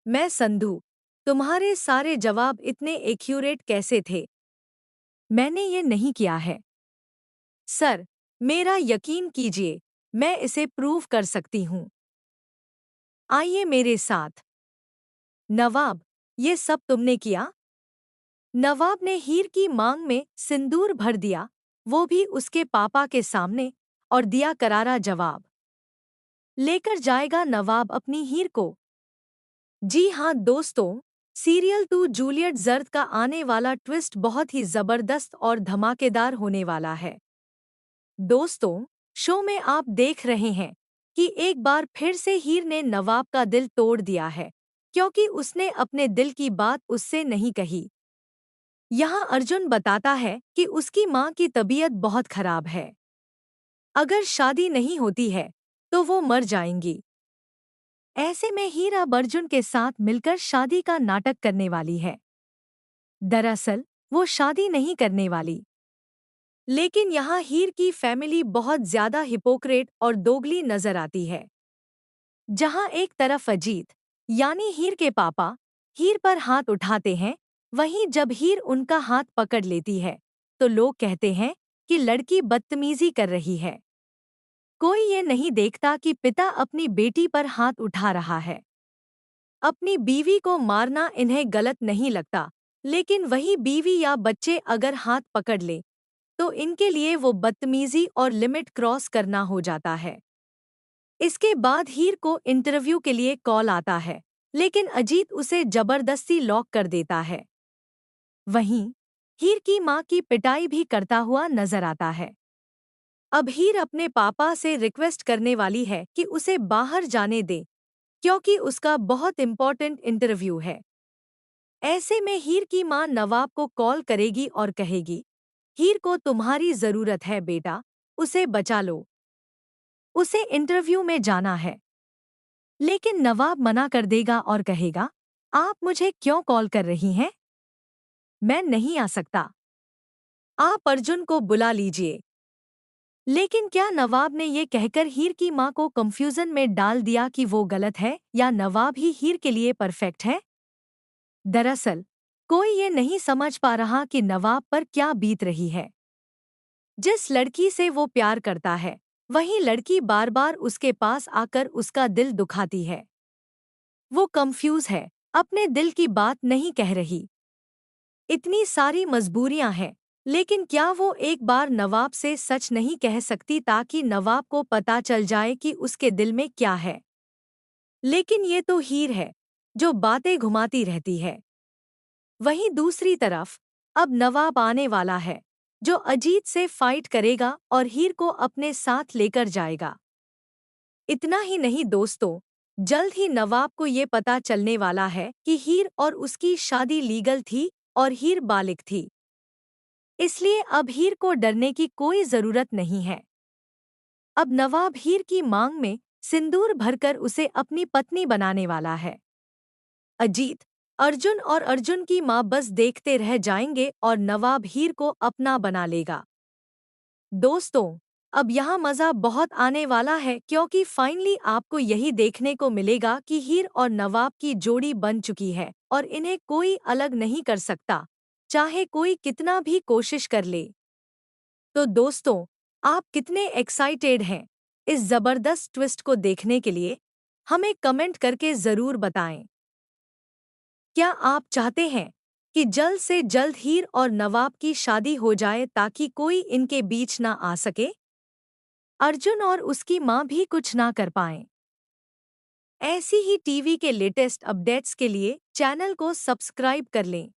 मैं संधू। तुम्हारे सारे जवाब इतने एक्यूरेट कैसे थे? मैंने ये नहीं किया है। सर, मेरा यकीन कीजिए, मैं इसे प्रूव कर सकती हूँ। आइए मेरे साथ। नवाब, ये सब तुमने किया? नवाब ने हीर की मांग में सिंदूर भर दिया, वो भी उसके पापा के सामने, और दिया करारा जवाब। लेकर जाएगा नवाब अपनी हीर को? जी हाँ दोस्तों, सीरियल 2 जूलियट जर्द का आने वाला ट्विस्ट बहुत ही जबरदस्त और धमाकेदार होने वाला है। दोस्तों, शो में आप देख रहे हैं कि एक बार फिर से हीर ने नवाब का दिल तोड़ दिया है, क्योंकि उसने अपने दिल की बात उससे नहीं कही। यहाँ अर्जुन बताता है कि उसकी माँ की तबीयत बहुत खराब है। अगर शादी नहीं होती है, तो वो मर जाएंगी। ऐसे में हीर अब अर्जुन के साथ मिलकर शादी का नाटक करने वाली है। दरअसल, वो शादी नहीं करने वाली। लेकिन यहाँ हीर की फैमिली बहुत ज्यादा हिपोक्रेट और दोगली नजर आती है। जहाँ एक तरफ अजीत, यानी हीर के पापा, हीर पर हाथ उठाते हैं, वहीं जब हीर उनका हाथ पकड़ लेती है, तो लोग कहते हैं कि लड़की बदतमीजी कर रही है। कोई ये नहीं देखता कि पिता अपनी बेटी पर हाथ उठा रहा है। अपनी बीवी को मारना इन्हें गलत नहीं लगता, लेकिन वही बीवी या बच्चे अगर हाथ पकड़ ले, तो इनके लिए वो बदतमीजी और लिमिट क्रॉस करना हो जाता है। इसके बाद हीर को इंटरव्यू के लिए कॉल आता है, लेकिन अजीत उसे जबरदस्ती लॉक कर देता है। वहीं हीर की मां की पिटाई भी करता हुआ नजर आता है। अब हीर अपने पापा से रिक्वेस्ट करने वाली है कि उसे बाहर जाने दे, क्योंकि उसका बहुत इंपॉर्टेंट इंटरव्यू है। ऐसे में हीर की मां नवाब को कॉल करेगी और कहेगी, हीर को तुम्हारी जरूरत है बेटा, उसे बचा लो, उसे इंटरव्यू में जाना है। लेकिन नवाब मना कर देगा और कहेगा, आप मुझे क्यों कॉल कर रही हैं? मैं नहीं आ सकता। आप अर्जुन को बुला लीजिए। लेकिन क्या नवाब ने ये कहकर हीर की मां को कंफ्यूजन में डाल दिया कि वो गलत है या नवाब ही हीर के लिए परफेक्ट है? दरअसल, कोई ये नहीं समझ पा रहा कि नवाब पर क्या बीत रही है। जिस लड़की से वो प्यार करता है, वही लड़की बार बार उसके पास आकर उसका दिल दुखाती है। वो कंफ्यूज है, अपने दिल की बात नहीं कह रही। इतनी सारी मजबूरियां हैं, लेकिन क्या वो एक बार नवाब से सच नहीं कह सकती ताकि नवाब को पता चल जाए कि उसके दिल में क्या है? लेकिन ये तो हीर है, जो बातें घुमाती रहती है। वहीं दूसरी तरफ, अब नवाब आने वाला है, जो अजीत से फाइट करेगा और हीर को अपने साथ लेकर जाएगा। इतना ही नहीं दोस्तों, जल्द ही नवाब को ये पता चलने वाला है कि हीर और उसकी शादी लीगल थी और हीर बालिग थी। इसलिए अब हीर को डरने की कोई जरूरत नहीं है। अब नवाब हीर की मांग में सिंदूर भरकर उसे अपनी पत्नी बनाने वाला है। अजीत, अर्जुन और अर्जुन की मां बस देखते रह जाएंगे और नवाब हीर को अपना बना लेगा। दोस्तों, अब यहाँ मज़ा बहुत आने वाला है, क्योंकि फाइनली आपको यही देखने को मिलेगा कि हीर और नवाब की जोड़ी बन चुकी है और इन्हें कोई अलग नहीं कर सकता, चाहे कोई कितना भी कोशिश कर ले। तो दोस्तों, आप कितने एक्साइटेड हैं इस जबरदस्त ट्विस्ट को देखने के लिए? हमें कमेंट करके ज़रूर बताएं। क्या आप चाहते हैं कि जल्द से जल्द हीर और नवाब की शादी हो जाए ताकि कोई इनके बीच ना आ सके? अर्जुन और उसकी मां भी कुछ ना कर पाएं। ऐसी ही टीवी के लेटेस्ट अपडेट्स के लिए चैनल को सब्सक्राइब कर लें।